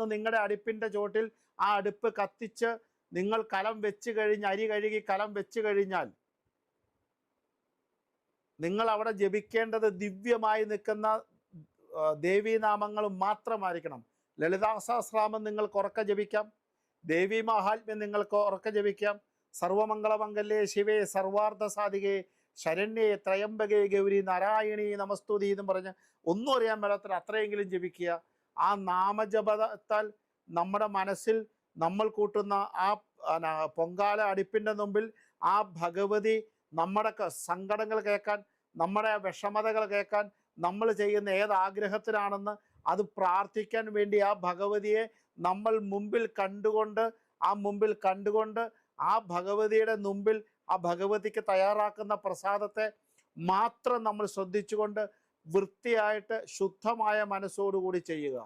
കൊണ്ടുവന്ന് നിങ്ങളുടെ അടുപ്പിൻ്റെ ചോട്ടിൽ ആ അടുപ്പ് കത്തിച്ച് നിങ്ങൾ കലം വെച്ച് കഴിഞ്ഞ് അരി കഴുകി കലം വെച്ച് കഴിഞ്ഞാൽ നിങ്ങൾ അവിടെ ജപിക്കേണ്ടത് ദിവ്യമായി നിൽക്കുന്ന ദേവീനാമങ്ങൾ മാത്രമായിരിക്കണം. ലളിതാ സഹസ്രനാമം നിങ്ങൾക്ക് ഉറക്ക ജപിക്കാം, ദേവി മഹാത്മ്യം നിങ്ങൾക്ക് ഉറക്ക ജപിക്കാം. സർവമംഗളമംഗല്യേ ശിവേ സർവാർത്ഥ സാധികേ ശരണ്യേ ത്രയംബകേ ഗൗരി നാരായണീ നമസ്തുതി എന്നും പറഞ്ഞ് ഒന്നും അറിയാൻ മേലാത്ത അത്രയെങ്കിലും ജപിക്കുക. ആ നാമജപത്താൽ നമ്മുടെ മനസ്സിൽ നമ്മൾ കൂട്ടുന്ന ആ പൊങ്കാല അടുപ്പിൻ്റെ മുമ്പിൽ ആ ഭഗവതി നമ്മുടെ സങ്കടങ്ങൾ കേൾക്കാൻ, നമ്മുടെ വിഷമതകൾ കേൾക്കാൻ, നമ്മൾ ചെയ്യുന്ന ഏത് ആഗ്രഹത്തിലാണെന്ന് അത് പ്രാർത്ഥിക്കാൻ വേണ്ടി ആ ഭഗവതിയെ നമ്മൾ മുമ്പിൽ കണ്ടുകൊണ്ട് ആ ഭഗവതിയുടെ മുമ്പിൽ ആ ഭഗവതിക്ക് തയ്യാറാക്കുന്ന പ്രസാദത്തെ മാത്രം നമ്മൾ ശ്രദ്ധിച്ചുകൊണ്ട് വൃത്തിയായിട്ട് ശുദ്ധമായ മനസ്സോടുകൂടി ചെയ്യുക.